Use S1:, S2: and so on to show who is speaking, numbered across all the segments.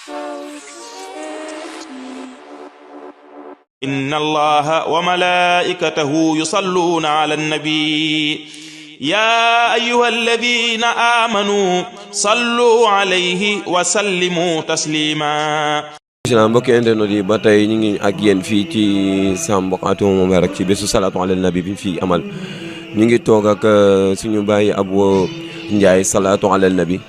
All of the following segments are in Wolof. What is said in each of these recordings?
S1: إن الله وملائكته يصلون على النبي يا أيها الذين آمنوا صلوا عليه وسلموا تسليما.
S2: mbokki internet yi ba tey ñu ngi ak yéen fii ci Sam Mbokk Atuma Mubarak ci bésu salaatu ala nabi bi fi amal ñu ngi toog ak suñu bàyyi Abo Ndiaye salaatu ala nabi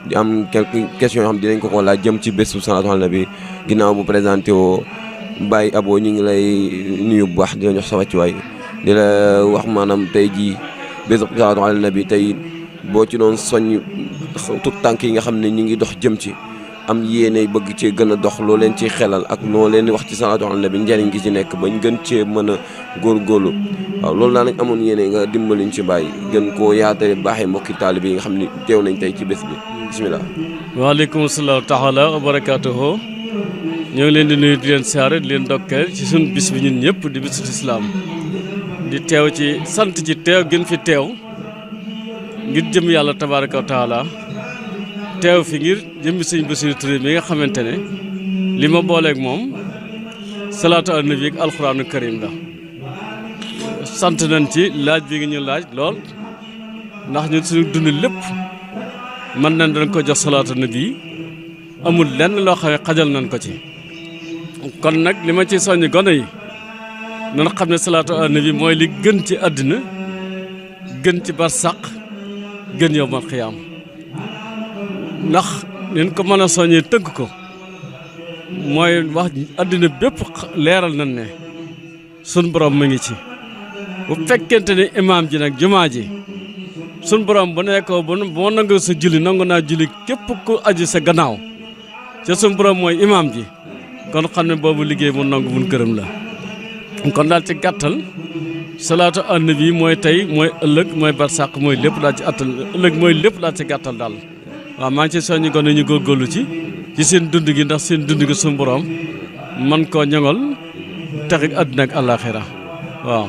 S2: di am quelques questions yoo xam dinañ ko laaj jëm ci bésu salaatu ala nabi ginnaaw bu présenté woo Baye Abo ñu ngi lay nuyu bu baax di la jox sa wàccuwaay di la wax maanaam tey jii bésu salaatu ala nabi tey boo ci doon soññ tout tànk yi nga xam ne ñu ngi dox jëm ci am yéene bëgg ci gën a dox loo leen ci xelal ak noo leen wax ci salaatu ala nabi njëriñ gi ci nekk bañ gën cee mën a góorgóorlu waaw loolu daal lañ amoon yéene nga dimbaliñ ci bàyyi gën koo yaatale baaxee mbokki taalibe yi nga xam ne teew nañ tey ci bés bi bisimilah.
S3: waaleykum salaam taala wa barakaatuhu ñoo ngi leen di nuyu di leen siyaare di leen ndokkeel ci suñu bis bi ñun ñëpp di bisu lislaam di teew ci sant ci teew gën fi teew ngir jëm yàlla tabaaraka wa taala teew fi ngir jëmmi sëñ Bassirou Touré mi nga xamante ne li ma booleeg moom salaatu ala nabi ak alxuraanu karim la sant nañ ci laaj bi nga ñu laaj lool ndax ñun suñu dund lépp mën nañ dañ ko jox salaatu ala nabi amul lenn loo xam ne xajal nañ ko ci kon nag li ma ci soññ gone yi nan xam ne salaatu ala nabi mooy li gën ci àddina gën ci barsàq gën yawmal xiyaam ndax leen ko mën a soññee tënk ko mooy wax àddina bépp leeral nañ ne sun borom mu ngi ci bu fekkente ne imaam ji nag jumaa ji sun borom bu nekkoo boo nangu sa julli nangu naa julli képp ku aju sa gannaaw ca sun borom mooy imaam ji kon xam ne boobu liggéey mu nangu mun këram la kon daal ci gàttal salaatu ala nabi mooy tey mooy ëllëg mooy barsàq mooy lépp daal ci attal ëllëg mooy lépp daal ci gàttal daal waaw maa ngi ci soññi gone ñu góorgóorlu ci seen dund gi ndax seen dund gi suñu borom man koo ñoŋal taxit àddina ak àllaaxira waaw.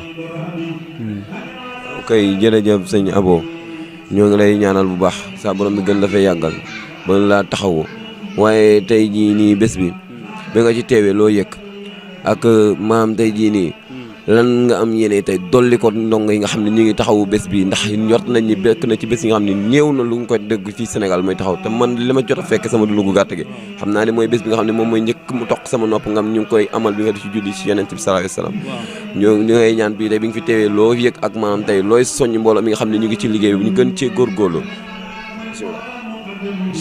S2: ok jërëjëf sëñ Abo ñoo ngi lay ñaanal bu baax saa borom bi gën la fay yàggal ba laa taxawu waaye tey jii nii bés bi ba nga ci teewee loo yëg ak maam tey jii nii lan nga am yéene tey dolli ko ndongo yi nga xam ne ñu ngi taxawu bés bi ndax ñort nañ ni bekk na ci bés yi nga xam ne néew na lu nga koy dégg fii Sénégal mooy taxaw te man li ma jot a fekk sama dund gu gàtt gi xam naa ne mooy bés bi nga xam ne moom mooy njëkk mu toq sama nopp ngam ñu ngi koy amal bi nga di ci julli ci Yonent bi sallallahu alayhi wasallam ñoo ñu ngay ñaan bii tey bi nga fi teewee loo yëg ak maanaam tey looy soññ mbooloo mi nga xam ne ñu ngi ci liggéey bi ñu gën cee góorgóorlu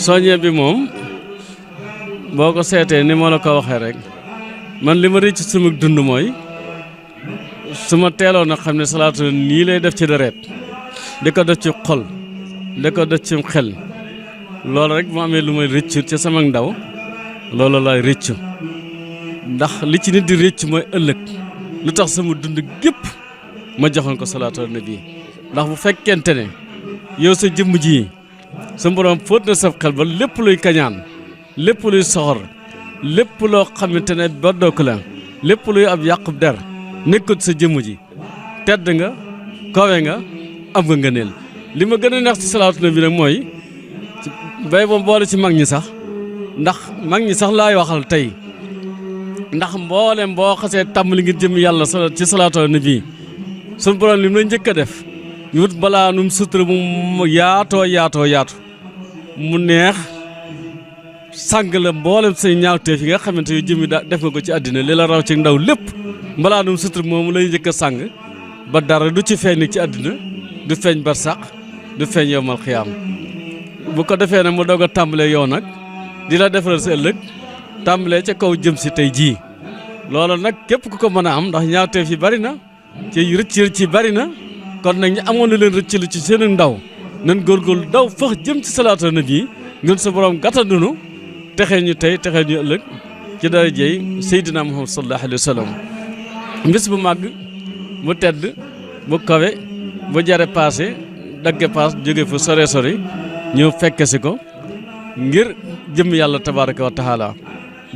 S3: soññe bi moom boo ko seetee ni ma la ko waxee rek man li ma rëcc sama dund mooy su ma teeloon a xam ne salaatu nii lay def ci deret di ko def ci xol di ko def ci xel loolu rek mu amee lu may rëccu ca sama ndaw loolu laay rëccu ndax li ci nit di rëcc mooy ëllëg lu tax sama dund gépp ma joxoon ko salaatu ala nabi ndax bu fekkente ne yow sa jëmm ji sa borom fóot na sa xel ba lépp luy kañaan lépp luy soxor lépp loo xamante ne baddook la lépp luy ab yàqub der nekkut sa jëmm ji tedd nga kawe nga am nga ngëneel li ma gën a neex ci salaatu nabi nag mooy bay moom boole ci mag ñi sax ndax mag ñi sax laay waxal tey ndax mboolem boo xasee tàmbali ngir jëm yàlla ci salaatu nabi sun borom li mu la njëkk a def ñu wut balaa num sutura mu yaatoo yaatu mu neex sàng la mboolem say ñaawteef yi nga xamante yu jëmmi daa def nga ko ci àddina li la raw ci ndaw lépp mbalaanum sutur moomu lay njëkk a sàng ba dara du ci feeñ ci àddina du feeñ barsàq du feeñ yowmal xiyaam bu ko defee nag mu doog a tàmbalee yow nag di la defaral sa ëllëg tàmbalee ca kaw jëm si tey jii loolu nag képp ku ko mën a am ndax ñaawteef yi bari na ci rëcc yi bari na kon nag ñu amoon na leen rëcc lu ci seen ndaw nan góorgóorlu daw fax jëm ci salaatu nabi ngeen sa borom gàttandunu texee ñu tey texee ñu ëllëg ci dara jeey Seydina Muhammad sallallahu alayhi wa sallam mbés bu màgg bu tedd bu kawe bu jare paase dagge paas jóge fu sore ñëw fekke si ko ngir jëm yàlla tabaraka wa taala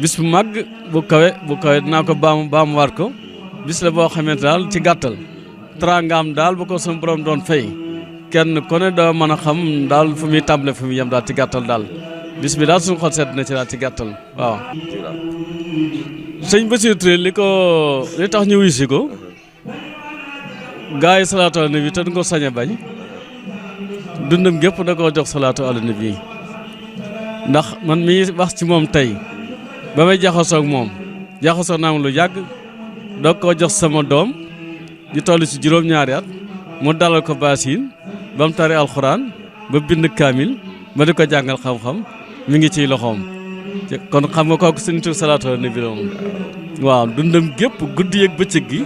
S3: bis bu màgg bu kawe dinaa ko baamuwaat ko bis la boo xamante daal ci gàttal teraangaam daal bu ko suñu borom doon fay kenn ku ne doo mën a xam daal fu muy tàmbale fu muy yem daal ci gàttal daal bis bi daal suñu xol sedd na ci daal ci gàttal waaw. sëñ Bassirou Touré li tax ñu wuyu si ko gaa yi salaatu ala nabi te du ko sañ a bañ dundam gépp da koo jox salaatu ala nabi ndax man mi wax ci moom tey ba may jaxasoo ak moom jaxasoo naa lu yàgg doo koo jox sama doom di toll ci juróom-ñaari at mu dalal ko baasin ba mu tari alxuraan ba bind kaamil ma di ko jàngal xam-xam mi ngi ciy loxoom kon xam nga kooku sëñ Tuubaa salaatu ala nabi la moom waaw dundam gépp guddi ak bëccëg gi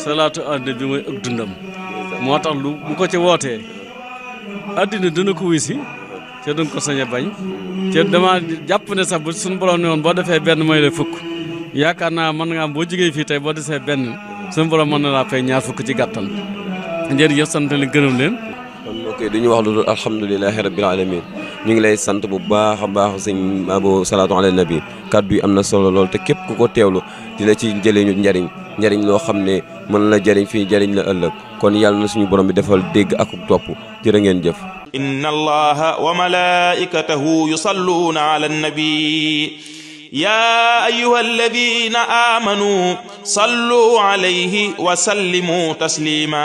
S3: salaatu ala nabi mooy ak dundam moo tax lu bu ko ci wootee addina dina ko wisi te duñ ko sañ a bañ te dama jàpp ne sax bu suñu borom ne woon boo defee benn mooy la fukk yaakaar naa mën nga am boo jógee fii tey boo defee benn suñu borom mën na laa fay ñaar fukk ci gàttal jërëjëf sant leen gërëm leen.
S2: kon ok duñu wax lu dul alhamdulilahi rabbil alamin ñu ngi lay sant bu baax a baax sëñ Abo salaatu ala nabi kaddu yi am na solo lool te képp ku ko teewlu di la ci jëlee ñu njariñ loo xam ne mën la jariñ fii jariñ la ëllëg kon yàlla na suñu borom bi defal dégg ak topp jërë ngeen jëf.
S1: inna allaha wa malaikatahu yusalluna ala annabi ya ayyuha alladhina amanu sallu alayhi wa sallimu taslima